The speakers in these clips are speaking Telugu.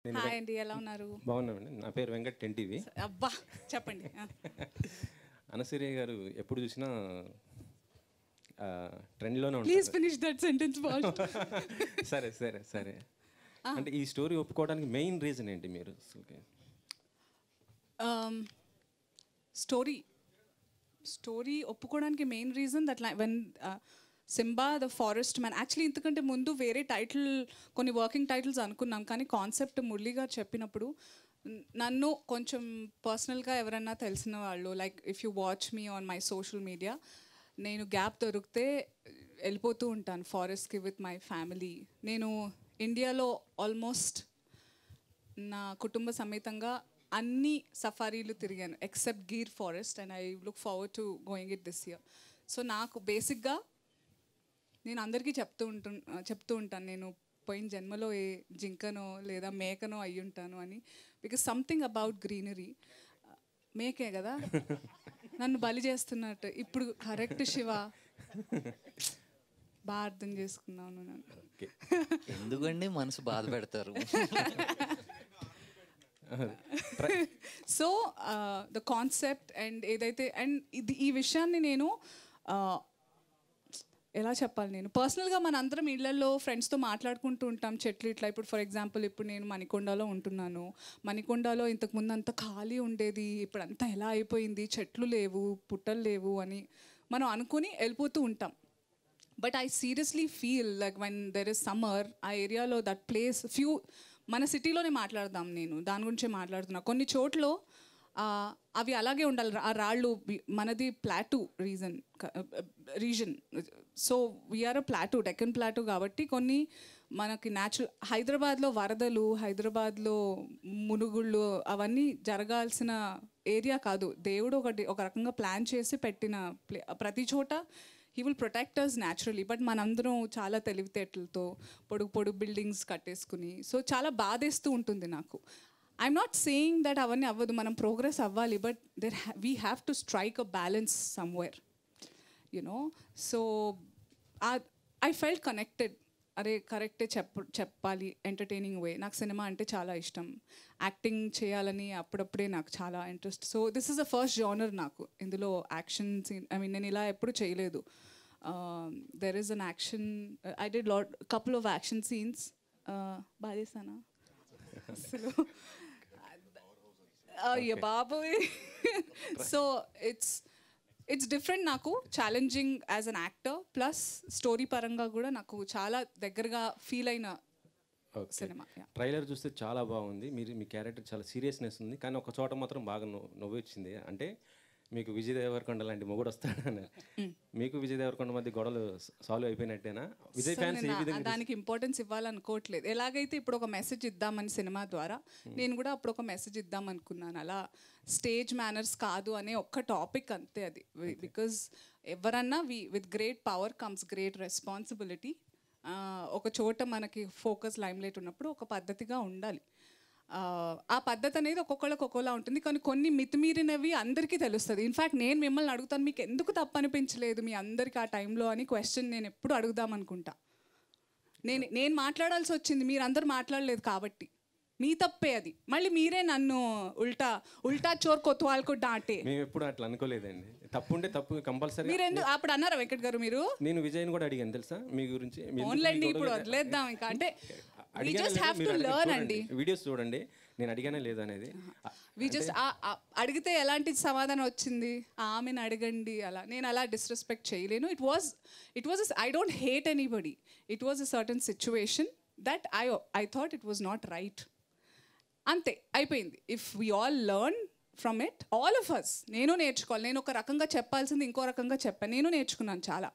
హాయ్ అండి, ఎలా ఉన్నారు? బాగున్నామండి. నా పేరు వెంకట్ ఎన్టీవీ. అబ్బా చెప్పండి. అనసూయ గారు ఎప్పుడు చూసినా ట్రెండ్లోనే ప్లీజ్ ఉంటారు. Finish that sentence boss. సరే సరే సరే. అంటే ఈ స్టోరీ ఒప్పుకోవడానికి మెయిన్ రీజన్ ఏంటి మీరు అసలుకి? స్టోరీ ఒప్పుకోవడానికి main reason that when Simba the forest man, actually ఇంతకంటే ముందు వేరే టైటిల్, కొన్ని వర్కింగ్ టైటిల్స్ అనుకున్నాం, కానీ కాన్సెప్ట్ మురళి గారు చెప్పినప్పుడు నన్ను కొంచెం పర్సనల్గా ఎవరన్నా తెలిసిన వాళ్ళు, like if you watch me on my social media, నేను గ్యాప్ దొరికితే వెళ్ళిపోతూ ఉంటాను ఫారెస్ట్కి విత్ మై ఫ్యామిలీ. నేను ఇండియాలో ఆల్మోస్ట్ నా కుటుంబ సమేతంగా అన్ని సఫారీలు తిరిగాను except Gir forest, and I look forward to going it this year. So నాకు బేసిక్గా నేను అందరికీ చెప్తూ ఉంటాను నేను పోయిన జన్మలో ఏ జింకనో లేదా మేకనో అయ్యి ఉంటాను అని. Because something about greenery. మేకే కదా నన్ను బలి చేస్తున్నట్టు ఇప్పుడు. కరెక్ట్ శివ, బాగా అర్థం చేసుకున్నాను నన్ను. ఎందుకండి మనసు బాధ పెడతారు? సో ద కాన్సెప్ట్ అండ్ ఏదైతే, అండ్ ఈ విషయాన్ని నేను ఎలా చెప్పాలి, నేను పర్సనల్గా మన అందరం ఇళ్లలో ఫ్రెండ్స్తో మాట్లాడుకుంటూ ఉంటాం చెట్లు ఇట్లా. ఇప్పుడు ఫర్ ఎగ్జాంపుల్ ఇప్పుడు నేను మణికొండలో ఉంటున్నాను. మణికొండలో ఇంతకుముందు అంత ఖాళీ ఉండేది, ఇప్పుడు అంతా ఎలా అయిపోయింది, చెట్లు లేవు, పుట్టలు లేవు అని మనం అనుకుని వెళ్ళిపోతూ ఉంటాం. But I seriously feel like when there is summer, ఆ ఏరియాలో దట్ ప్లేస్ మన సిటీలోనే మాట్లాడదాం, నేను దాని గురించే మాట్లాడుతున్నా. కొన్ని చోట్ల అవి అలాగే ఉండాలి, ఆ రాళ్ళు. మనది ప్లాటూ రీజన్, సో వీఆర్ అ ప్లాటూ, డెక్కన్ ప్లాటూ. కాబట్టి కొన్ని మనకి న్యాచురల్, హైదరాబాద్లో వరదలు, హైదరాబాద్లో మునుగుళ్ళు అవన్నీ జరగాల్సిన ఏరియా కాదు. దేవుడు ఒక రకంగా ప్లాన్ చేసి పెట్టిన ప్రతి చోట he will protect us naturally. But మనందరం చాలా తెలివితేటలతో పొడుగు బిల్డింగ్స్ కట్టేసుకుని, సో చాలా బాధేస్తూ ఉంటుంది నాకు. ఐఎమ్ నాట్ సేయింగ్ దట్ అవన్నీ అవ్వదు, మనం ప్రోగ్రెస్ అవ్వాలి, but we have to strike a balance somewhere, you know. So I felt connected. అరే కరెక్టే చెప్పాలి, ఎంటర్టైనింగ్ వే. నాకు సినిమా అంటే చాలా ఇష్టం, యాక్టింగ్ చేయాలని అప్పుడప్పుడే నాకు చాలా interest. So this is the first genre నాకు. ఇందులో యాక్షన్ సీన్, ఐ మీన్ నేను ఇలా ఎప్పుడు చేయలేదు. There is an action, I did couple of action scenes. బాగా చేస్తానా అసలు? అయ్య బాబోయ్. సో ఇట్స్ డిఫరెంట్, నాకు challenging as an actor, plus story పరంగా కూడా నాకు చాలా దగ్గరగా ఫీల్ అయిన సినిమా. ట్రైలర్ చూస్తే చాలా బాగుంది. మీ క్యారెక్టర్ చాలా సీరియస్నెస్ ఉంది, కానీ ఒక చోట మాత్రం బాగా నవ్వు వచ్చింది. అంటే మీకు విజయ్ దేవరకొండ లాంటి మొగుడు వస్తాడని. మీకు విజయ్ దేవరకొండ మధ్య గొడవలు సాల్వ్ అయిపోయినట్టేనా? విజయ్ ఫ్యాన్స్ ఏ విధంగా దానికి ఇంపార్టెన్స్ ఇవ్వాలనుకోవట్లేదు. ఎలాగైతే ఇప్పుడు ఒక మెసేజ్ ఇద్దామని సినిమా ద్వారా, నేను కూడా అప్పుడు ఒక మెసేజ్ ఇద్దాం అనుకున్నాను. అలా స్టేజ్ మేనర్స్ కాదు అనే ఒక్క టాపిక్ అంతే అది. బికాజ్ ఎవరన్నా with great power comes great responsibility. ఒక చోట మనకి ఫోకస్ లైమ్లైట్ ఉన్నప్పుడు ఒక పద్ధతిగా ఉండాలి. ఆ పద్ధతి అనేది ఒక్కొక్కళ్ళకి ఒక్కోలా ఉంటుంది, కానీ కొన్ని మితిమీరినవి అందరికీ తెలుస్తుంది. ఇన్ఫ్యాక్ట్ నేను మిమ్మల్ని అడుగుతాను, మీకు ఎందుకు తప్పు అనిపించలేదు మీ అందరికీ ఆ టైంలో అని క్వశ్చన్ నేను ఎప్పుడు అడుగుదాం అనుకుంటా. నేను మాట్లాడాల్సి వచ్చింది, మీరందరూ మాట్లాడలేదు కాబట్టి మీ తప్పే అది. మళ్ళీ మీరే నన్ను ఉల్టా చోర్ కొత్వాల్కు డాంటే. మేము ఎప్పుడు అట్లా అనుకోలేదండి. తప్పు ఉంటే తప్పు కంపల్సరీ. మీరు ఎందుకు అప్పుడు అన్నారా వెంకట్ గారు? మీరు, నేను విజయ్ని కూడా అడిగాను తెలుసా మీ గురించి. ఓన్లండి ఇప్పుడు వదిలేద్దాం ఇంకా. అంటే we just have to learn అండి. వీడియోస్ చూడండి, నేను అడిగానే లేదు అనేది. అడిగితే ఎలాంటి సమాధానం వచ్చింది? ఆమెను అడగండి అలా. నేను అలా డిస్రెస్పెక్ట్ చేయలేను. It was I don't hate anybody. It was a certain situation that I thought it was not right. అంతే, అయిపోయింది. If we all learn from it, all of us. నేను నేర్చుకోవాలి. నేను ఒక రకంగా చెప్పాల్సింది ఇంకో రకంగా చెప్పాను. నేను నేర్చుకున్నాను చాలా.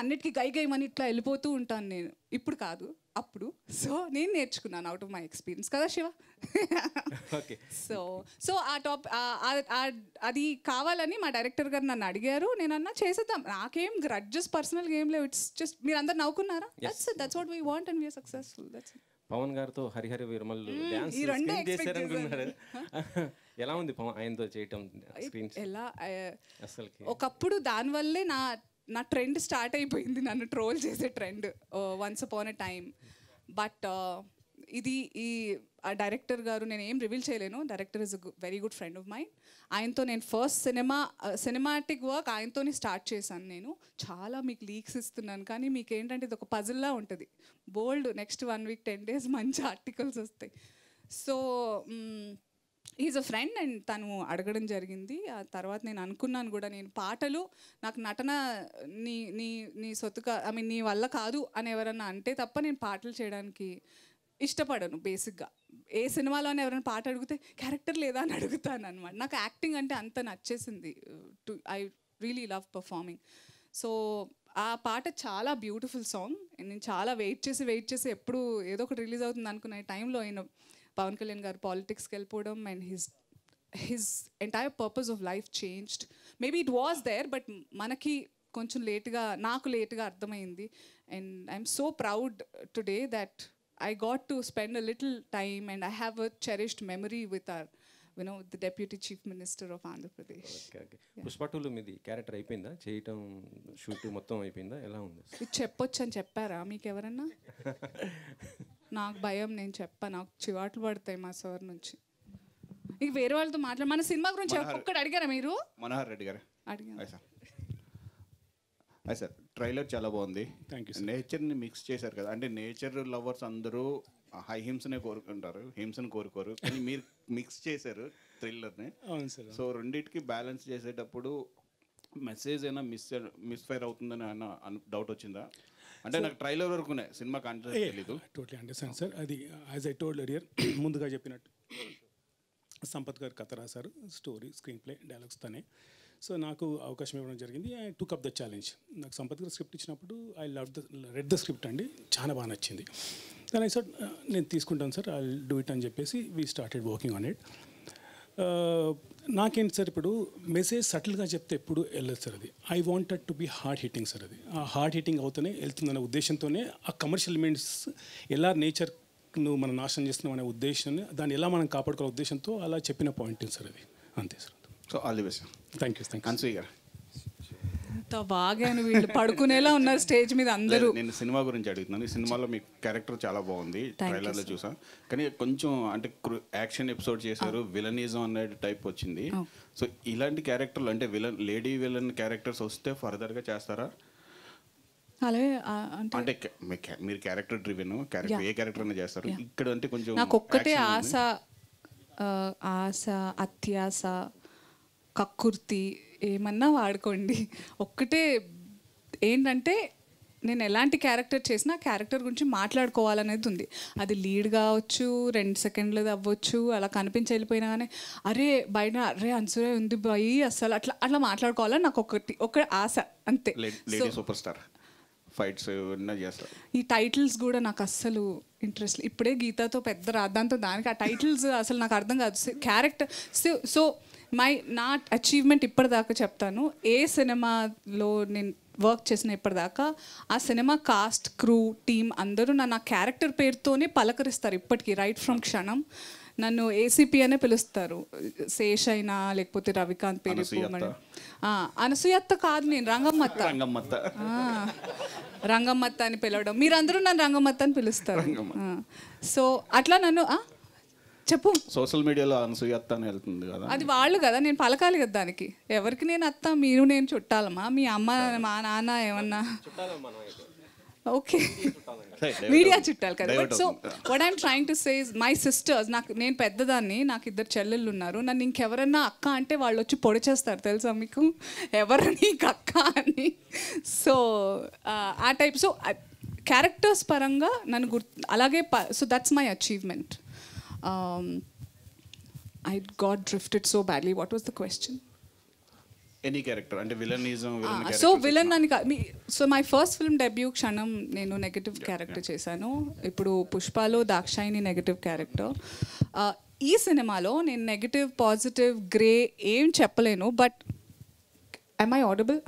అన్నిటికీ గైమని ఇట్లా వెళ్ళిపోతూ ఉంటాను నేను. ఇప్పుడు కాదు, అప్పుడు. సో నేను నేర్చుకున్నాను అవుట్ ఆఫ్ మై ఎక్స్పీరియన్స్ కదా శివ. సో అది కావాలని మా డైరెక్టర్ గారు నన్ను అడిగారు. నేను అన్నా చేసేద్దాం, నాకేం గ్రడ్జెస్ పర్సనల్గా ఏం లేవు. ఇట్స్ జస్ట్ మీరు అందరు నవ్వుకున్నారా, that's what we want and we are successful. That's it. Pavan గారితో హరిహరి వీరమల్ డాన్స్ చేశారనుకున్నారు. ఎలా ఉంది ఆయనతో చేయటం? ఎలా అసలు ఒకప్పుడు దానివల్లే నా ట్రెండ్ స్టార్ట్ అయిపోయింది, నన్ను ట్రోల్ చేసే trend once upon a time. But ఇది ఆ డైరెక్టర్ గారు, నేను ఏం రివీల్ చేయలేను, director is a very good friend of mind. ఆయనతో నేను ఫస్ట్ సినిమాటిక్ వర్క్ ఆయనతోనే స్టార్ట్ చేశాను. నేను చాలా మీకు లీక్స్ ఇస్తున్నాను, కానీ మీకు ఏంటంటే ఇది ఒక పజిల్లా ఉంటుంది. బోల్డ్ నెక్స్ట్ 1 week 10 days మంచి ఆర్టికల్స్ వస్తాయి. So is a friend and తను అడగడం జరిగింది. ఆ తర్వాత నేను అనుకున్నాను కూడా, నేను పాటలు నాకు నటన నీ నీ నీ సొత్తుగా ఐ మీన్ నీ వల్ల కాదు అని ఎవరన్నా అంటే తప్ప నేను పాటలు చేయడానికి ఇష్టపడను. బేసిక్గా ఏ సినిమాలోనే ఎవరైనా పాట అడిగితే క్యారెక్టర్ లేదా అని అడుగుతాను అనమాట. నాకు యాక్టింగ్ అంటే అంత నచ్చేసింది. I really love performing. So ఆ పాట చాలా బ్యూటిఫుల్ సాంగ్. నేను చాలా వెయిట్ చేసి ఎప్పుడు ఏదో ఒకటి రిలీజ్ అవుతుంది అనుకున్న టైంలో ఆయన పవన్ కళ్యాణ్ గారు పాలిటిక్స్కి వెళ్ళిపోవడం and his entire purpose of life changed. Maybe it was there, but మనకి కొంచెం నాకు లేట్గా అర్థమైంది. And I'm so proud today that I got to spend a little time and I have a cherished memory with our, the Deputy Chief Minister of Andhra Pradesh. Okay. Pushpa 2లో మీది క్యారెక్టర్ అయిపోయిందా? చేయటం షూట్ మొత్తం అయిపోయిందా? ఎలా ఉంది? ఇది చెప్పొచ్చు అని చెప్పారా మీకు ఎవరన్నా? నాకు భయం, నేను నాకు చివాట్లు పడతాయి మా సార్ నుంచి. ఇక వేరే వాళ్ళతో మన సినిమా గురించి ఒక్కటి అడిగారా మీరు? మనోహర్ రెడ్డి గారు అడిగారు. సార్ ట్రైలర్ చాలా బాగుంది. Thank you. నేచర్ని మిక్స్ చేశారు కదా, అంటే నేచర్ లవర్స్ అందరూ హింసనే కోరుకుంటారు, హింసను కోరుకోరు, కానీ మీరు మిక్స్ చేశారు థ్రిల్లర్ని. అవును సార్. సో రెండింటికి బ్యాలెన్స్ చేసేటప్పుడు మెసేజ్ అయినా మిస్ఫైర్ అవుతుందని డౌట్ వచ్చిందా? అంటే నాకు ట్రైలర్ వరకునే సినిమా కాన్సెప్ట్ తెలీదు. Totally understand sir. అది యాజ్ ఐ టోల్డ్ ఎర్లియర్, ముందుగా చెప్పినట్టు సంపత్ గారు కథ రాశారు, స్టోరీ, స్క్రీన్ ప్లే, డైలాగ్స్ తనే. సో నాకు అవకాశం ఇవ్వడం జరిగింది. I took up the challenge. నాకు సంపత్ గారు స్క్రిప్ట్ ఇచ్చినప్పుడు ఐ రెడ్ ద స్క్రిప్ట్ అండి, చాలా బాగా నచ్చింది. దాని సార్ నేను తీసుకుంటాను సార్, ఐ డూ ఇట్ అని చెప్పేసి we started working on it. నాకేంటి సార్, ఇప్పుడు మెసేజ్ సటిల్గా చెప్తే ఎప్పుడు వెళ్ళదు సార్. అది I wanted to be hard hitting sir. అది ఆ హార్డ్ హిట్టింగ్ అవుతూనే వెళ్తుందనే ఉద్దేశంతోనే ఆ కమర్షియల్ ఎలిమెంట్స్ ఎలా నేచర్ను మనం నాశనం చేస్తున్నాం అనే ఉద్దేశాన్ని, దాన్ని ఎలా మనం కాపాడుకోవాలనే ఉద్దేశంతో అలా చెప్పిన పాయింట్ సార్ అది. అంతే sir. So all the best. Thank you. Anasuya గారు ఎంత బాగా వీళ్ళు పడుకునేలా ఉన్నారు స్టేజ్ మీద అందరూ. నేను సినిమా గురించి అడుగుతున్నాను. ఈ సినిమాలో మీ క్యారెక్టర్ చాలా బాగుంది, ట్రైలర్లో చూసా, కానీ కొంచెం అంటే యాక్షన్ ఎపిసోడ్ చేశారు, విలనిజం అనే టైప్ వచ్చింది. సో ఇలాంటి క్యారెక్టర్లు అంటే లేడీ విలన్ క్యారెక్టర్స్ వస్తే ఫర్దర్గా చేస్తారా? అలాగే అంటే మీరు క్యారెక్టర్ డ్రివెన్ క్యారెక్టర్, ఏ క్యారెక్టర్ అయినా చేస్తారు. ఇక్కడ అంటే కొంచెం నాకు ఒక్కటే ఆశ, అత్యాశ, కక్కుర్తి ఏమన్నా వాడుకోండి. ఒక్కటే ఏంటంటే నేను ఎలాంటి క్యారెక్టర్ చేసినా క్యారెక్టర్ గురించి మాట్లాడుకోవాలనేది ఉంది. అది లీడ్ కావచ్చు, 2 seconds అవ్వచ్చు, అలా కనిపించి వెళ్ళిపోయినా కానీ బయట అన్సూయ ఉంది బాయ్ అసలు అట్లా మాట్లాడుకోవాలని నాకు ఒక ఆశ, అంతే. లేడీ సూపర్ స్టార్ ఫైట్స్ చేస్తారు. ఈ టైటిల్స్ కూడా నాకు అస్సలు ఇంట్రెస్ట్. ఇప్పుడే గీతాతో పెద్ద రాద్దాంతో దానికి ఆ టైటిల్స్ అసలు నాకు అర్థం కాదు. క్యారెక్టర్ సో నా అచీవ్మెంట్ ఇప్పటిదాకా చెప్తాను, ఏ సినిమాలో నేను వర్క్ చేసిన ఇప్పటిదాకా ఆ సినిమా కాస్ట్, క్రూ, టీమ్ అందరూ నా క్యారెక్టర్ పేరుతోనే పలకరిస్తారు ఇప్పటికీ. రైట్ ఫ్రమ్ క్షణం నన్ను ఏసీపీ అనే పిలుస్తారు. శేష్ అయినా లేకపోతే రవికాంత్ పేరు, అనసూయత్త కాదు, నేను రంగమ్మత్త అని పిలవడం, మీరందరూ నన్ను రంగమ్మత్త అని పిలుస్తారు. సో అట్లా నన్ను చెప్పు. సోషల్ మీడియాలో అనసూయత్త అని వెళ్తుంది కదా, అది వాళ్ళు కదా, నేను పలకాలి కదా దానికి. ఎవరికి నేను అత్త, మీరు నేను చుట్టాలమ్మా? మీ అమ్మ మా నాన్న ఏమన్నా ఓకే మీడియా చుట్టాలి కదా. But so what I'm trying to say is my sisters, నేను పెద్దదాన్ని, నాకు 2 చెల్లెళ్ళు ఉన్నారు. నన్ను ఇంకెవరన్నా అక్క అంటే వాళ్ళు వచ్చి పొడి చేస్తారు తెలుసా మీకు, ఎవరు నీకు అక్క అని. సో ఆ టైప్. సో క్యారెక్టర్స్ పరంగా నన్ను అలాగే. So that's my achievement. I got drifted so badly. What was the question? Any character అంటే విలనిజం, సో విలన్ అని so my first film debut క్షణం నేను నెగటివ్ క్యారెక్టర్ చేశాను. ఇప్పుడు పుష్పలో దాక్షాయిని నెగటివ్ క్యారెక్టర్. ఈ సినిమాలో నేను నెగటివ్, పాజిటివ్, గ్రే ఏం చెప్పలేను. But am I audible?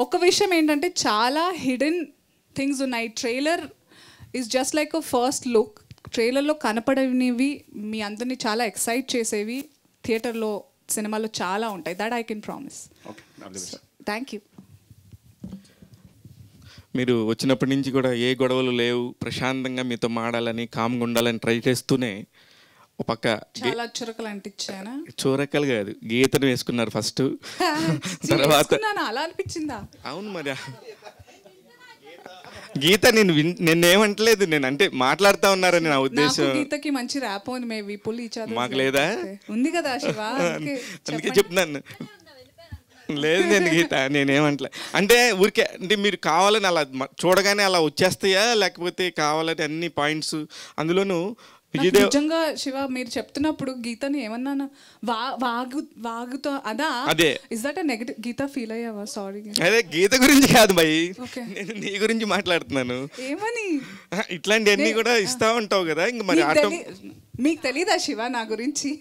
ఒక విషయం ఏంటంటే చాలా హిడెన్ థింగ్స్ ఉన్నాయి. Trailer is just like a first look. ట్రైలర్లో కనపడనివి మీ అందరినీ చాలా ఎక్సైట్ చేసేవి థియేటర్లో, సినిమాలో చాలా ఉంటాయి. That I can promise. Thank you. మీరు వచ్చినప్పటి నుంచి కూడా ఏ గొడవలు లేవు, ప్రశాంతంగా మీతో మాడాలని, కామ్గా ఉండాలని ట్రై చేస్తూనే ఒక పక్క చాలా చురకలు అంటించానా? చూరక్కలు కాదు, గీతను వేసుకున్నారు ఫస్ట్. తర్వాత వేసుకున్నానా? అలా అనిపించిందా? అవును మరి గీత నేనేమంటలేదు, నేను అంటే మాట్లాడుతా ఉన్నారని నా నాకు ఉద్దేశం. గీతకి మంచి ర్యాప్ ఉంది, మేబీ పుల్ ఈచ్ అదర్. మాకు లేదా? ఉంది కదా శివ, అందుకే చెప్తున్నాను. లేదు నేను గీత నేనేమంటలే, అంటే ఊరికే అంటే మీరు కావాలని అలా చూడగానే అలా వచ్చేస్తాయా, లేకపోతే కావాలని అన్ని పాయింట్స్ అందులోనూ విజయదేవ్ నిజంగా శివ మీరు చెప్తున్నప్పుడు గీతని ఏమన్నా వాగుతో అదే is that negative? Geetha feel అయ్యావా? సారీ. అదే గీత గురించి కాదు భయ్, Okay. నేను నీ గురించి మాట్లాడుతున్నాను. ఏమని? ఇట్లాంటివన్నీ కూడా ఇస్తా ఉంటావు కదా, ఇంక మరి మీకు తెలీదా శివ నా గురించి?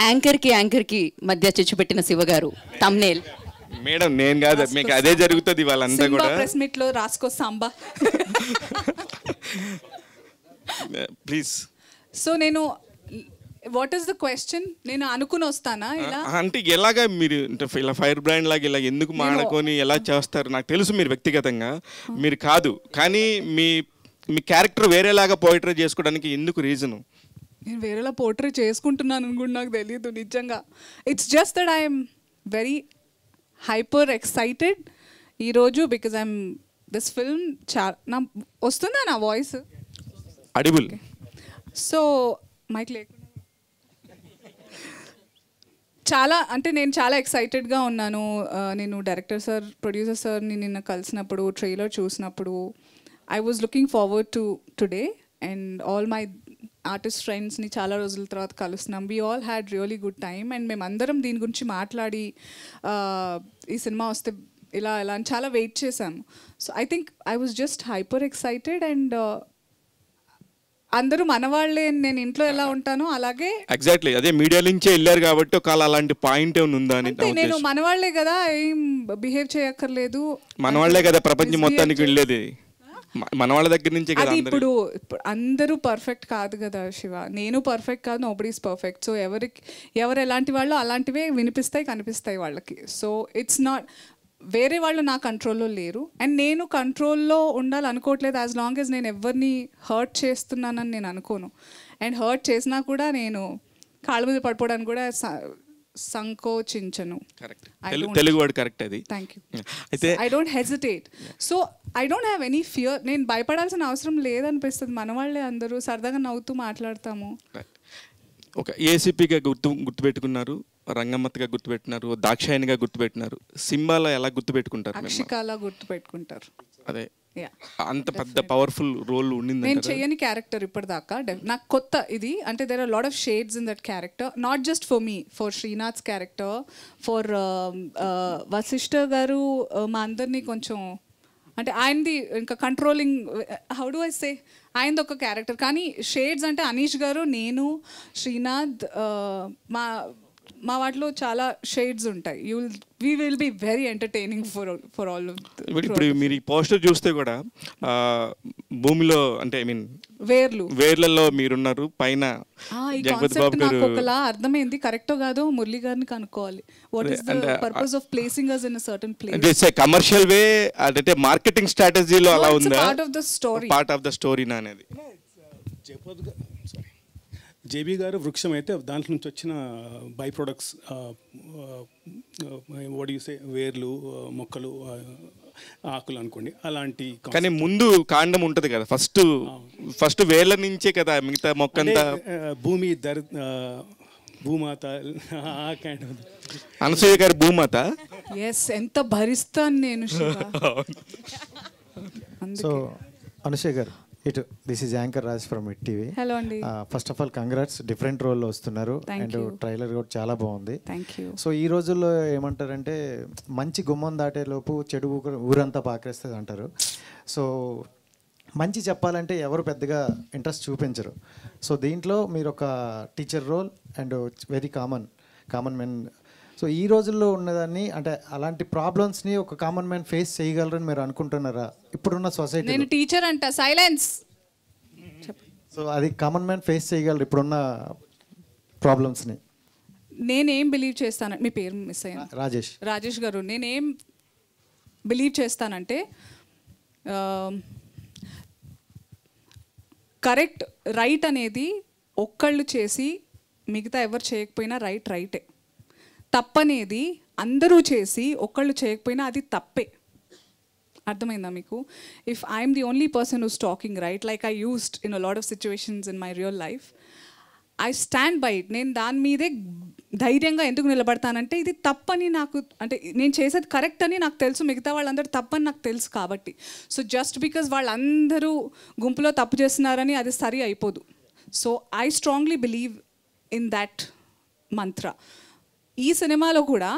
యాంకర్ కి మధ్య చిచ్చు పెట్టిన శివ గారు తమ్నేల్. మేడం నేను కాదు, మీకు అదే జరుగుతుంది వాళ్ళంతా కూడా. ప్రెస్ మీట్ లో రాసుకో సాంబా. ప్లీజ్. సో నేను వాట్ ఈస్ ద క్వశ్చన్? నేను అనుకుని వస్తానా ఇలా? అంటే ఎలాగా మీరు ఇలా ఫైర్ బ్రాండ్ లాగా ఇలా ఎందుకు మాడుకొని ఎలా చేస్తారు? నాకు తెలుసు మీరు వ్యక్తిగతంగా మీరు కాదు, కానీ మీ క్యారెక్టర్ వేరేలాగా పోయిటరీ చేసుకోవడానికి ఎందుకు రీజను? నేను వేరేలా పోర్ట్రే చేసుకుంటున్నాను అని కూడా నాకు తెలియదు నిజంగా. It's just that I'm very hyper excited ఈరోజు బికాజ్ ఐఎమ్ దిస్ ఫిల్మ్ నా వస్తుందా నా వాయిస్? అడిబుల్. సో మైక్ లేకుండా చాలా అంటే నేను చాలా ఎక్సైటెడ్గా ఉన్నాను. నేను డైరెక్టర్ సార్, ప్రొడ్యూసర్ సార్ని నిన్న కలిసినప్పుడు, ట్రైలర్ చూసినప్పుడు I was looking forward to today and all my artist ఫ్రెండ్స్ని చాలా రోజుల తర్వాత కలుస్తున్నాం. We all had really good time and మేమందరం దీని గురించి మాట్లాడి ఈ సినిమా వస్తే ఇలా ఎలా అని చాలా వెయిట్ చేశాము. So I think I was just hyper excited and అందరూ మనవాళ్ళే. నేను ఇంట్లో ఎలా ఉంటానో అలాగే ఎగ్జాక్ట్లీ అదే మీడియా నుంచే వెళ్ళారు కాబట్టి ఒకవేళ అలాంటి పాయింట్ ఏమైనా ఉందా అని. నేను మనవాళ్లే కదా, ఏం బిహేవ్ చేయక్కర్లేదు, మనవాళ్లే కదా ప్రపంచం మొత్తానికి వెళ్ళేది, మనవాళ్ళ దగ్గర నుంచే కదా. ఇప్పుడు అందరూ పర్ఫెక్ట్ కాదు కదా శివ, నేను పర్ఫెక్ట్ కాదు, నోబడీ ఈస్ పర్ఫెక్ట్. సో ఎవరు ఎలాంటి వాళ్ళు అలాంటివే వినిపిస్తాయి, కనిపిస్తాయి వాళ్ళకి. సో ఇట్స్ నాట్ వేరే వాళ్ళు నా కంట్రోల్లో లేరు అండ్ నేను కంట్రోల్లో ఉండాలనుకోవట్లేదు. యాజ్ లాంగ్ యాజ్ నేను ఎవరిని హర్ట్ చేస్తున్నానని నేను అనుకోను. అండ్ హర్ట్ చేసినా కూడా నేను కాళ్ళ మీద పడిపోవడానికి కూడా సంకోచించను. తెలుగు వర్డ్ కరెక్ట్ అది. Thank you. అయితే I don't hesitate. So I don't have any fear. నేను భయపడాల్సిన అవసరం లేదనిపిస్తుంది. మన వాళ్ళే అందరూ సరదాగా నవ్వుతూ మాట్లాడతాము. ఒక ఏసీపీగా గుర్తుపెట్టుకున్నారు, రంగమ్మత్గా గుర్తుపెట్టినారు, దాక్షాయణిగా గుర్తుపెట్టినారు. సింబాలో ఎలా గుర్తుపెట్టుకుంటారు? అక్షికాలా గుర్తుపెట్టుకుంటారు. అదే అంత పెద్ద పవర్ఫుల్ రోల్ ఉండింది. నేను చెయ్యని క్యారెక్టర్ ఇప్పటిదాకా. నాకు కొత్త ఇది అంటే there are lot of shades in that character, not just for me, for Srinath's character, for Vasishta garu. మా అందరినీ కొంచెం అంటే ఆయనది ఇంకా controlling, how do I say, ఆయనది ఒక క్యారెక్టర్. కానీ షేడ్స్ అంటే అనీష్ గారు, నేను, శ్రీనాథ్, మా వాటిలో చాలా షేడ్స్ ఉంటాయి. We will be very entertaining for all. ఇప్పుడు మీరు ఈ పోస్టర్ చూస్తే కూడా భూమిలో అంటే ఐ మీన్ వేర్లలో మీరున్నారు, పైన జగపతి బాబు గారు. నాకు ఒకలా అర్థమైంది, కరెక్టో కాదో మురళి గారిని కనుక్కోవాలి. What is the purpose of placing us in a certain place? It's a commercial way, అంటే మార్కెటింగ్ స్ట్రాటజీలో అలా ఉందా? Part of the story, part of the story నా అనేది. జేబీ గారు వృక్షం అయితే దాంట్లో నుంచి వచ్చిన బై ప్రొడక్ట్స్, వడిసే వేర్లు, మొక్కలు, ఆకులు అనుకోండి అలాంటి. కానీ ముందు కాండం ఉంటుంది కదా, ఫస్ట్ వేర్ల నుంచే కదా మిగతా మొక్కంతా. భూమి భూమాత, ఆ కైండ్ ఆఫ్. అనసూయ గారి భూమాత. ఎస్, ఎంత భరిస్తాను నేను. సో అనసూయ గారు, ఇటు this is anchor Raj from ETV. Hello అండి. First of all congrats, different రోల్లో వస్తున్నారు అండ్ ట్రైలర్ కూడా చాలా బాగుంది. Thank you. సో ఈ రోజుల్లో ఏమంటారంటే మంచి గుమ్మం దాటే లోపు చెడు ఊరంతా పాకేస్తుంది అంటారు. సో మంచి చెప్పాలంటే ఎవరు పెద్దగా ఇంట్రెస్ట్ చూపించరు. సో దీంట్లో మీరు ఒక teacher role and very common men. So ఈ రోజుల్లో ఉన్నదాన్ని అంటే అలాంటి ప్రాబ్లమ్స్ని ఒక కామన్ మ్యాన్ ఫేస్ చేయగలరని మీరు అనుకుంటున్నారా ఇప్పుడున్న సొసైటీ? నేను టీచర్ అంట, సైలెన్స్. సో అది కామన్ మ్యాన్ ఫేస్ చేయగలరు ఇప్పుడున్న ప్రాబ్లమ్స్ని? నేనేం బిలీవ్ చేస్తాను, మీ పేరు మిస్ అయ్యాను. రాజేష్ గారు, నేనేం బిలీవ్ చేస్తానంటే కరెక్ట్ రైట్ అనేది ఒక్కళ్ళు చేసి మిగతా ఎవరు చేయకపోయినా రైటే. తప్పనేది అందరూ చేసి ఒక్కళ్ళు చేయకపోయినా అది తప్పే. అర్థమైందా మీకు? If I'm the only person who's talking right, like I used in a lot of situations in my real life, I stand by it. నేను దాని మీదే ధైర్యంగా ఎందుకు నిలబడతానంటే ఇది తప్పని నాకు, అంటే నేను చేసేది కరెక్ట్ అని నాకు తెలుసు, మిగతా వాళ్ళందరూ తప్పని నాకు తెలుసు కాబట్టి. సో జస్ట్ బికాజ్ వాళ్ళందరూ గుంపులో తప్పు చేస్తున్నారని అది సరి అయిపోదు. So I strongly believe in that మంత్ర. ఈ సినిమాలో కూడా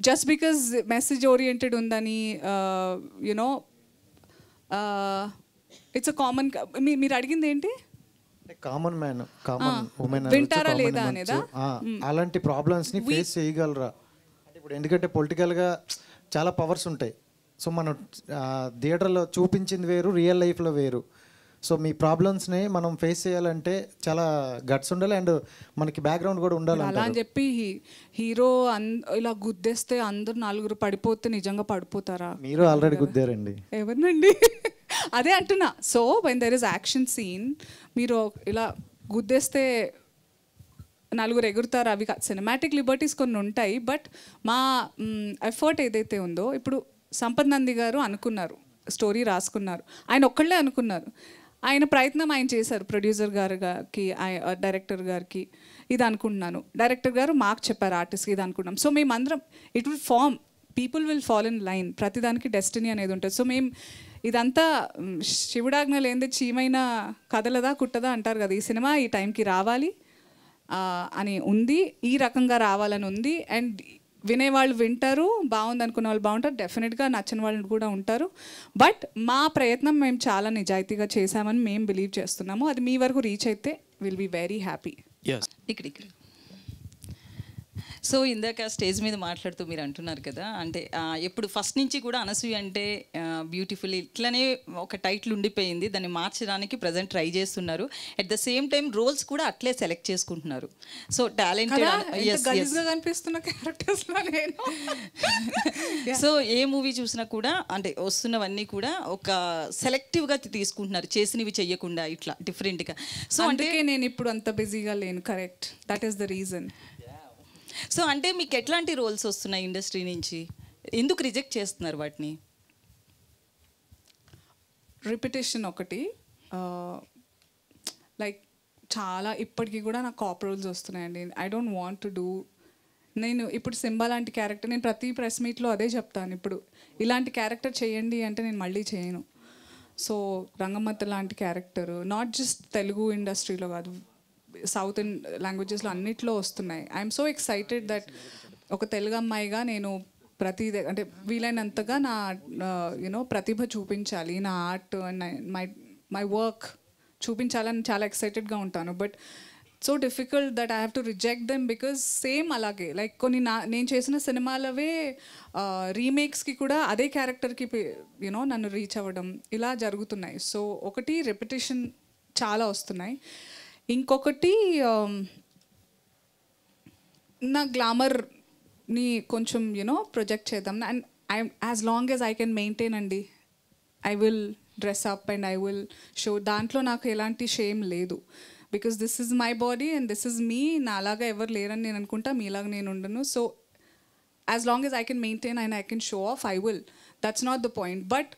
జస్ట్ బికాజ్ మెసేజ్ ఓరియంటెడ్ ఉందని యునో ఇట్స్ అ కామన్, మీరు అడిగింది ఏంటి? కామన్ మ్యాన్, కామన్ ఉమెన్ వింటారా లేదా అనేదా? అలాంటి ప్రాబ్లమ్స్ ని ఫేస్ చేయగలరా అంటే ఇప్పుడు ఎందుకంటే పొలిటికల్గా చాలా పవర్స్ ఉంటాయి. సో మనం థియేటర్లో చూపించింది వేరు, రియల్ లైఫ్లో వేరు. సో మీ ప్రాబ్లమ్స్ని మనం ఫేస్ చేయాలంటే చాలా గట్స్ ఉండాలి అండ్ మనకి బ్యాక్గ్రౌండ్ కూడా ఉండాలి. అలా అని చెప్పి హీరో ఇలా గుద్దేస్తే అందరు నలుగురు పడిపోతే నిజంగా పడిపోతారా? మీరు ఆల్రెడీ గుద్దారండి. ఎవరినండి? అదే అంటున్నా. So when there is action scene, మీరు ఇలా గుద్దేస్తే నలుగురు ఎగురుతారు, అవి సినిమాటిక్ లిబర్టీస్ కొన్ని ఉంటాయి. బట్ మా ఎఫర్ట్ ఏదైతే ఉందో, ఇప్పుడు సంపత్ నంది గారు అనుకున్నారు, స్టోరీ రాసుకున్నారు, ఆయన ఒక్కళ్ళే అనుకున్నారు, ఆయన ప్రయత్నం ఆయన చేశారు. ప్రొడ్యూసర్ గారికి, డైరెక్టర్ గారికి ఇది అనుకుంటున్నాను, డైరెక్టర్ గారు మాకు చెప్పారు ఆర్టిస్ట్కి ఇది అనుకుంటున్నాం. సో మేమందరం it will form, people will fall in line, ప్రతిదానికి డెస్టినీ అనేది ఉంటుంది. సో మేము ఇదంతా శివుడాజ్ఞ లేనిదే చీమైన కదలదా కుట్టదా అంటారు కదా, ఈ సినిమా ఈ టైంకి రావాలి అని ఉంది, ఈ రకంగా రావాలని ఉంది. అండ్ వినేవాళ్ళు వింటారు, బాగుంది అనుకునే వాళ్ళు బాగుంటారు, డెఫినెట్గా నచ్చని వాళ్ళు కూడా ఉంటారు. బట్ మా ప్రయత్నం మేము చాలా నిజాయితీగా చేశామని మేము బిలీవ్ చేస్తున్నాము. అది మీ వరకు రీచ్ అయితే విల్ బీ వెరీ హ్యాపీ. ఇక్కడ సో ఇందాక స్టేజ్ మీద మాట్లాడుతూ మీరు అంటున్నారు కదా, అంటే ఎప్పుడు ఫస్ట్ నుంచి కూడా అనసూయ అంటే బ్యూటిఫుల్ ఇట్లనే ఒక టైటిల్ ఉండిపోయింది, దాన్ని మార్చడానికి ప్రజెంట్ ట్రై చేస్తున్నారు. At the same time roles కూడా అట్లే సెలెక్ట్ చేసుకుంటున్నారు. So talented. సో ఏ మూవీ చూసినా కూడా అంటే వస్తున్నవన్నీ కూడా ఒక సెలెక్టివ్గా తీసుకుంటున్నారు, చేసినవి చెయ్యకుండా ఇట్లా డిఫరెంట్గా. సో అంటే నేను ఇప్పుడు అంత బిజీగా లేను. Correct, that is the reason. So అంటే మీకు ఎట్లాంటి రోల్స్ వస్తున్నాయి ఇండస్ట్రీ నుంచి, ఎందుకు రిజెక్ట్ చేస్తున్నారు వాటిని? రిపిటేషన్ ఒకటి, లైక్ చాలా ఇప్పటికీ కూడా నాకు కాప్ రోల్స్ వస్తున్నాయండి. I don't want to do, నేను ఇప్పుడు సింబా లాంటి క్యారెక్టర్, నేను ప్రతి ప్రెస్ మీట్లో అదే చెప్తాను, ఇప్పుడు ఇలాంటి క్యారెక్టర్ చేయండి అంటే నేను మళ్ళీ చేయను. సో రంగమ్మత్త లాంటి క్యారెక్టర్ నాట్ జస్ట్ తెలుగు ఇండస్ట్రీలో కాదు, సౌత్ లాంగ్వేజెస్లో అన్నిట్లో వస్తున్నాయి. ఐఎమ్ సో ఎక్సైటెడ్ దట్ ఒక తెలుగు అమ్మాయిగా నేను ప్రతిదీ అంటే వీలైనంతగా నా యూనో ప్రతిభ చూపించాలి, నా ఆర్ట్ అండ్ మై వర్క్ చూపించాలని చాలా ఎక్సైటెడ్గా ఉంటాను. But so difficult that I have to reject them because same అలాగే లైక్ కొన్ని నేను చేసిన సినిమాలవే రీమేక్స్కి కూడా అదే క్యారెక్టర్కి యూనో నన్ను రీచ్ అవ్వడం ఇలా జరుగుతున్నాయి. సో ఒకటి రెపిటేషన్ చాలా వస్తున్నాయి. ఇంకొకటి నా గ్లామర్ని కొంచెం యూనో ప్రొజెక్ట్ చేద్దాం. And as long as I can maintain అండి, I will dress up and I will show. దాంట్లో నాకు ఎలాంటి షేమ్ లేదు, because this is my body and this is me. నా అలాగా ఎవరు లేరని నేను అనుకుంటా, మీలాగా నేను ఉండను. So as long as I can maintain and I can show off, I will. That's not the point. But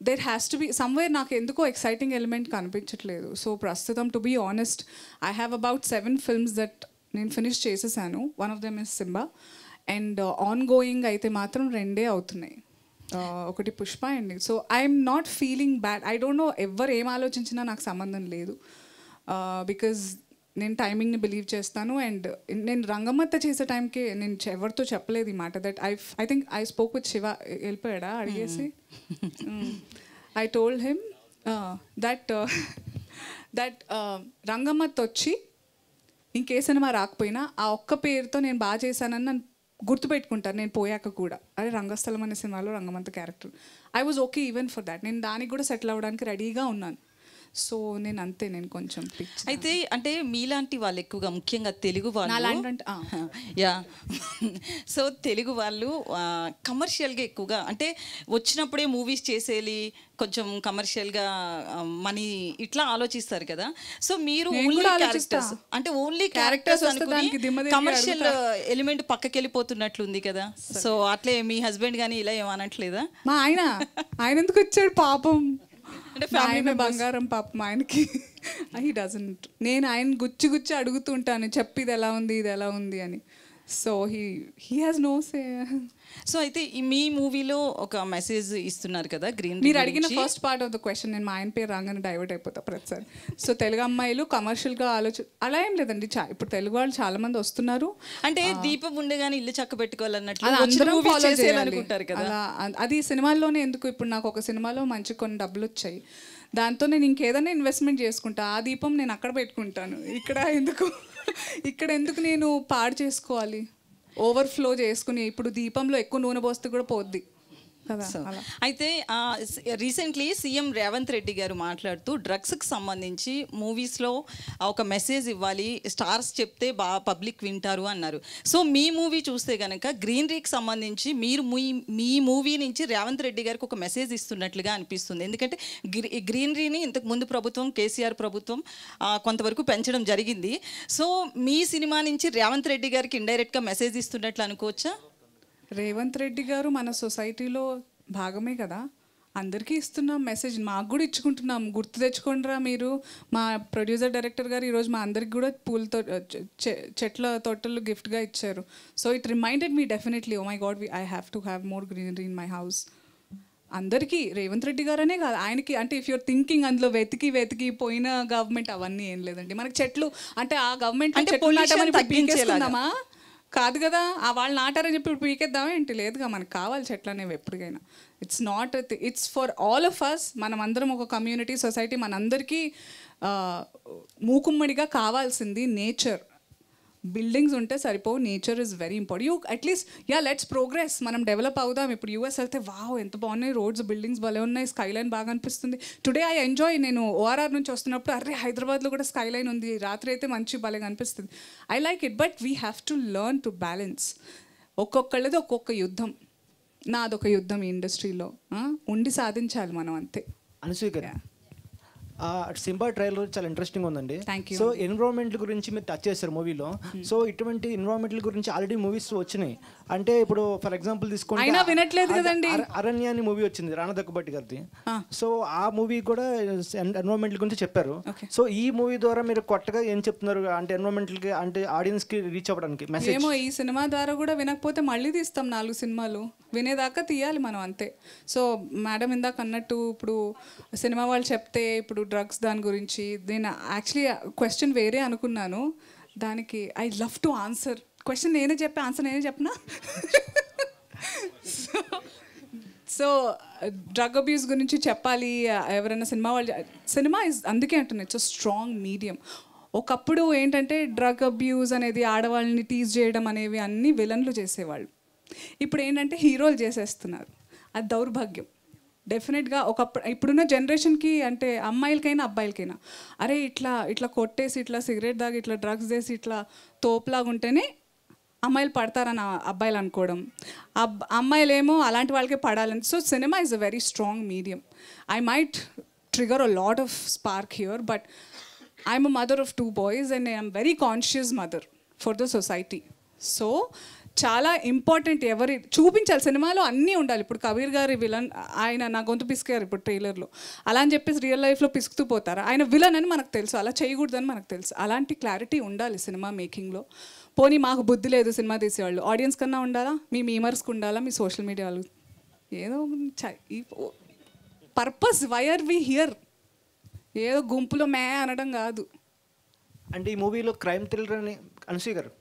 there has to be somewhere నాకు ఎందుకో ఎక్సైటింగ్ ఎలిమెంట్ కనిపించట్లేదు. సో ప్రస్తుతం to be honest I have about 7 films that నేను ఫినిష్ చేసేసాను. One of them is Simba. And ongoing అయితే మాత్రం 2 అవుతున్నాయి, ఒకటి Pushpa and. So I'm not feeling bad. I don't know ఎవరు ఏం ఆలోచించినా నాకు సంబంధం లేదు, బికాజ్ నేను టైమింగ్ని బిలీవ్ చేస్తాను. అండ్ నేను రంగమ్మత్త చేసే టైంకి నేను ఎవరితో చెప్పలేదు ఈ మాట, that I think I spoke with Shiva. వెళ్ళిపోయాడా అడిగేసి? I told him that Rangammatta వచ్చి ఇంకే సినిమా రాకపోయినా ఆ ఒక్క పేరుతో నేను బాగా చేశానని నన్ను గుర్తుపెట్టుకుంటారు నేను పోయాక కూడా. అదే రంగస్థలం అనే సినిమాలో Rangammatta character, I was okay even for that. నేను దానికి కూడా సెటిల్ అవ్వడానికి రెడీగా ఉన్నాను. సో నేను అంతే, నేను కొంచెం పిచ్చి. అయితే అంటే మీలాంటి వాళ్ళు ఎక్కువగా ముఖ్యంగా తెలుగు వాళ్ళు నాలాంటి యా సో తెలుగు వాళ్ళు కమర్షియల్గా ఎక్కువగా అంటే వచ్చినప్పుడే మూవీస్ చేసేయాలి, కొంచెం కమర్షియల్గా మనీ ఇట్లా ఆలోచిస్తారు కదా. సో మీరు ఓన్లీ క్యారెక్టర్స్ అంటే ఓన్లీ క్యారెక్టర్స్ అనుకుని కమర్షియల్ ఎలిమెంట్ పక్కకి వెళ్ళిపోతున్నట్లుంది కదా. సో అట్లే మీ హస్బెండ్ కానీ ఇలా ఏమనట్లేదా? మా ఆయన ఎందుకు వచ్చాడు పాపం, అంటే ఫ్యామిలీ బంగారం పాపం ఆయనకి. He doesn't. నేను ఆయన గుచ్చి అడుగుతుంటాను, చెప్పి ఇది ఎలా ఉంది ఇది ఎలా ఉంది అని. So he has no say. So అయితే మీ మూవీలో ఒక మెసేజ్ ఇస్తున్నారు కదా గ్రీన్. మీరు అడిగిన first part of the question నేను మా ఆయన పేరు రాగానే డైవర్ట్ అయిపోతా ప్రతిసారి. సో తెలుగు అమ్మాయిలు కమర్షియల్గా అలా ఏం లేదండి. ఇప్పుడు తెలుగు వాళ్ళు చాలా మంది వస్తున్నారు. అంటే దీపం ఉండగానే ఇల్లు చక్క పెట్టుకోవాలన్నట్లు అందరూ ఫాలో చేయాలనుకుంటారు కదా. అలా అది సినిమాల్లోనే ఎందుకు, ఇప్పుడు నాకు ఒక సినిమాలో మంచి కొన్ని డబ్బులు వచ్చాయి, దాంతో నేను ఇంకేదైనా ఇన్వెస్ట్మెంట్ చేసుకుంటా. ఆ దీపం నేను అక్కడ పెట్టుకుంటాను, ఇక్కడ ఎందుకు నేను పాడు చేసుకోవాలి, ఓవర్ఫ్లో చేసుకుని. ఇప్పుడు దీపంలో ఎక్కువ నూనె పోస్తే కూడా పోద్ది కదా. అయితే రీసెంట్లీ సీఎం రేవంత్ రెడ్డి గారు మాట్లాడుతూ డ్రగ్స్కి సంబంధించి మూవీస్లో ఒక మెసేజ్ ఇవ్వాలి, స్టార్స్ చెప్తే బాగా పబ్లిక్ వింటారు అన్నారు. సో మీ మూవీ చూస్తే కనుక గ్రీనరీకి సంబంధించి మీరు మీ మూవీ నుంచి రేవంత్ రెడ్డి గారికి ఒక మెసేజ్ ఇస్తున్నట్లుగా అనిపిస్తుంది. ఎందుకంటే గ్రీనరీని ఇంతకు ముందు ప్రభుత్వం కేసీఆర్ ప్రభుత్వం కొంతవరకు పెంచడం జరిగింది. సో మీ సినిమా నుంచి రేవంత్ రెడ్డి గారికి ఇండైరెక్ట్గా మెసేజ్ ఇస్తున్నట్లు అనుకోవచ్చా? రేవంత్ రెడ్డి గారు మన సొసైటీలో భాగమే కదా, అందరికీ ఇస్తున్నాం మెసేజ్, మాకు కూడా ఇచ్చుకుంటున్నాం. గుర్తు తెచ్చుకోండిరా మీరు. మా ప్రొడ్యూసర్ డైరెక్టర్ గారు ఈరోజు మా అందరికి కూడా పూలతో చెట్ల తోటలు గిఫ్ట్గా ఇచ్చారు. So it reminded me definitely, oh my god, I have to have more greenery in my house. అందరికీ రేవంత్ రెడ్డి గారనే కాదు, ఆయనకి. అంటే ఇఫ్ యూర్ థింకింగ్ అందులో వెతికి పోయిన గవర్నమెంట్ అవన్నీ ఏం లేదండి. మనకి చెట్లు అంటే ఆ గవర్నమెంట్ తగ్గించేలామా కాదు కదా, వాళ్ళు నాటారని చెప్పి ఇప్పుడు పీకేద్దామా ఏంటి? లేదుగా, మనకు కావాలి చెట్లు అనేవి ఎప్పటికైనా. It's not, it's for all of us. మనం అందరం ఒక కమ్యూనిటీ, సొసైటీ, మనందరికీ మూకుమ్మడిగా కావాల్సింది నేచర్. బిల్డింగ్స్ ఉంటే సరిపోవు, nature is very important. At least let's progress, మనం డెవలప్ అవుదాం. ఇప్పుడు యూఎస్ వెళ్తే వావ్ ఎంత బాగున్నాయి రోడ్స్, బిల్డింగ్స్ భలే ఉన్నాయి, స్కై లైన్ బాగా అనిపిస్తుంది. టుడే ఐ ఎంజాయ్, నేను ఓఆర్ఆర్ నుంచి వస్తున్నప్పుడు అరే హైదరాబాద్లో కూడా స్కై లైన్ ఉంది, రాత్రి అయితే మంచి భలేగా అనిపిస్తుంది. I like it. But we have to learn to balance. ఒక్కొక్కళ్ళది ఒక్కొక్క యుద్ధం. నాదొక యుద్ధం ఈ ఇండస్ట్రీలో ఉండి సాధించాలి మనం, అంతే. అనుసూయ సింబా ట్రైలర్ చాలా ఇంట్రెస్టింగ్ ఉందండి. Thank you. సో ఎన్విరాన్మెంట్ గురించి మీరు టచ్ చేశారు మూవీలో. సో ఇటువంటి ఎన్విరాన్మెంట్ గురించి ఆల్రెడీ మూవీస్ వచ్చినాయి. అంటే ఇప్పుడు ఫర్ ఎగ్జాంపుల్ తీసుకుంటే వినట్లేదు కదండి, అరణ్య అని మూవీ వచ్చింది రాణా దగ్గుబాటి గారిది. సో ఆ మూవీ కూడా ఎన్విరాన్మెంట్ గురించి చెప్పారు. సో ఈ మూవీ ద్వారా మీరు కొత్తగా ఏం చెప్తున్నారు అంటే ఎన్విరాన్మెంట్కి, అంటే ఆడియన్స్కి రీచ్ అవ్వడానికి మెసేజ్? ఏమో ఈ సినిమా ద్వారా కూడా వినకపోతే మళ్ళీ తీస్తాం 4 సినిమాలు, వినేదాకా తీయాలి మనం, అంతే. సో మేడం ఇందాక అన్నట్టు ఇప్పుడు సినిమా వాళ్ళు చెప్తే ఇప్పుడు డ్రగ్స్ దాని గురించి, నేను యాక్చువల్లీ క్వశ్చన్ వేరే అనుకున్నాను. దానికి I love to answer question, నేనే చెప్పే ఆన్సర్ నేనే చెప్పనా? సో డ్రగ్ అబ్యూస్ గురించి చెప్పాలి ఎవరైనా సినిమా వాళ్ళు. సినిమా ఇస్, అందుకే అంటున్నా, ఇట్స్ అ స్ట్రాంగ్ మీడియం. ఒకప్పుడు ఏంటంటే డ్రగ్ అబ్యూస్ అనేది, ఆడవాళ్ళని టీజ్ చేయడం అనేవి అన్నీ విలన్లు చేసేవాళ్ళు. ఇప్పుడు ఏంటంటే హీరోలు చేసేస్తున్నారు. అది దౌర్భాగ్యం డెఫినెట్గా. ఇప్పుడున్న జనరేషన్కి, అంటే అమ్మాయిలకైనా అబ్బాయిలకైనా, అరే ఇట్లా కొట్టేసి, ఇట్లా సిగరెట్ దాగి, ఇట్లా డ్రగ్స్ చేసి, ఇట్లా తోపులాగా ఉంటేనే అమ్మాయిలు పడతారని అబ్బాయిలు అనుకోవడం, అమ్మాయిలేమో అలాంటి వాళ్ళకే పడాలని. So cinema is a very strong medium. I might trigger a lot of spark here, but I'm a mother of 2 boys and I'm very conscious mother for the society. So చాలా ఇంపార్టెంట్, ఎవరి చూపించాలి సినిమాలో అన్నీ ఉండాలి. ఇప్పుడు కబీర్ గారి విలన్, ఆయన నా గొంతు పిసికారు ఇప్పుడు ట్రైలర్లో, అలా అని చెప్పేసి రియల్ లైఫ్లో పిసుకుతూ పోతారా? ఆయన విలన్ అని మనకు తెలుసు, అలా చేయకూడదని మనకు తెలుసు. అలాంటి క్లారిటీ ఉండాలి సినిమా మేకింగ్లో. పోనీ మాకు బుద్ధి లేదు సినిమా తీసేవాళ్ళు, ఆడియన్స్ కన్నా ఉండాలా, మీ మీమర్స్కి ఉండాలా, మీ సోషల్ మీడియా వాళ్ళు, ఏదో purpose, why are we here, ఏదో గుంపులో మే అనడం కాదు. అంటే ఈ మూవీలో క్రైమ్ థ్రిల్లర్ అని అనసూయ గారు,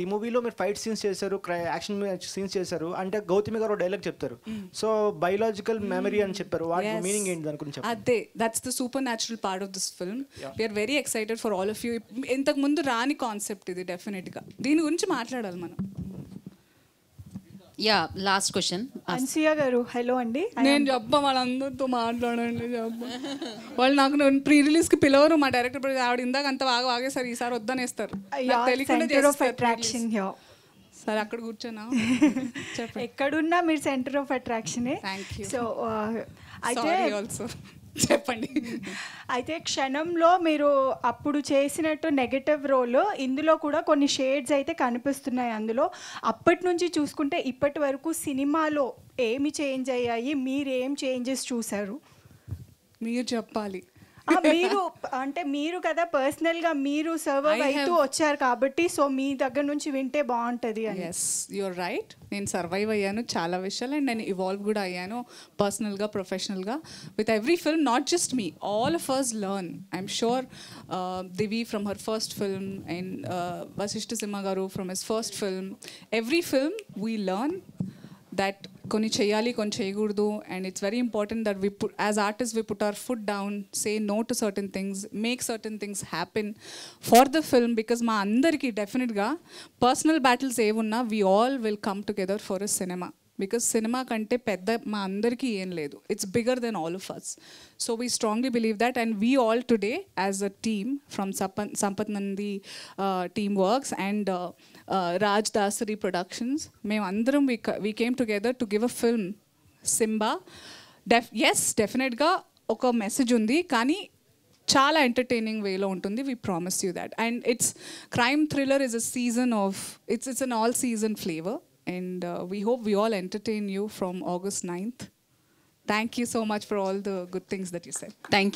ఈ మూవీలో మీరు ఫైట్ సీన్స్ చేశారు, యాక్షన్ సీన్స్ చేశారు. అంటే గౌతమి గారు డైలాగ్ చెప్తారు, సో బయోలాజికల్ మెమరీ అని చెప్పారు. వాటి మీనింగ్ ఏంటి దాని గురించి? అదే, that's the supernatural part of this film. We're very excited for all of you. ఇంతకు ముందు రాని కాన్సెప్ట్ ఇది, డెఫినెట్గా దీని గురించి మాట్లాడాలి మనం. Yeah last question. అన్సియా గారు హలో అండి. నేను చెప్ప వాళ్ళందరితో మాట్లాడండి చెప్ప వాళ్ళు నాకు ప్రీ రిలీజ్కి పిలవరు. మా డైరెక్టర్ ఆవిడ ఇందాక అంత బాగా వాగేసారు, ఈసారి వద్దనేస్తారు. Centre of attraction here. సరే అక్కడ కూర్చోనా? ఎక్కడున్నా మీరు సెంటర్ ఆఫ్ అట్రాక్షనే. సో అయితే ఆల్సో చెప్పండి. అయితే క్షణంలో మీరు అప్పుడు చేసినట్టు నెగటివ్ రోల్ ఇందులో కూడా కొన్ని షేడ్స్ అయితే కనిపిస్తున్నాయి. అందులో అప్పటి నుంచి చూసుకుంటే ఇప్పటి వరకు సినిమాలో ఏమి చేంజ్ అయ్యాయి, మీరు ఏం చేంజెస్ చూసారు? మీరు చెప్పాలి. మీరు అంటే మీరు కదా పర్సనల్గా మీరు సర్వైవ్ అవుతూ వచ్చారు కాబట్టి సో మీ దగ్గర నుంచి వింటే బాగుంటుంది అని. Yes you're right. నేను సర్వైవ్ అయ్యాను చాలా విషయాలు అండ్ నేను ఇవాల్వ్ కూడా అయ్యాను పర్సనల్గా ప్రొఫెషనల్గా with every film. Not just me, all of us learn. I'm sure Divi from her first film and Vasishta Simha garu from his first film. Every film we learn that కొన్ని చేయాలి కొన్ని చేయకూడదు. And it's very important that as artist we put our foot down, say no to certain things, make certain things happen for the film. Because మా అందరికీ డెఫినెట్గా పర్సనల్ బ్యాటిల్స్ ఏమున్నా we all will come together for a cinema. Because cinema కంటే పెద్ద మా అందరికీ ఏం లేదు. It's bigger than all of us. So we strongly believe that and we all today as a team from Sampath Nandi team works and Raj Dasari Productions, మేమందరం we came together to give a film, Simba. Yes, definitely ఒక మెసేజ్ ఉంది కానీ చాలా ఎంటర్టైనింగ్ వేలో ఉంటుంది. We promise you that. And it's crime thriller is a season of it's an all season flavour and we hope we all entertain you from August 9th. Thank you so much for all the good things that you said. Thank you.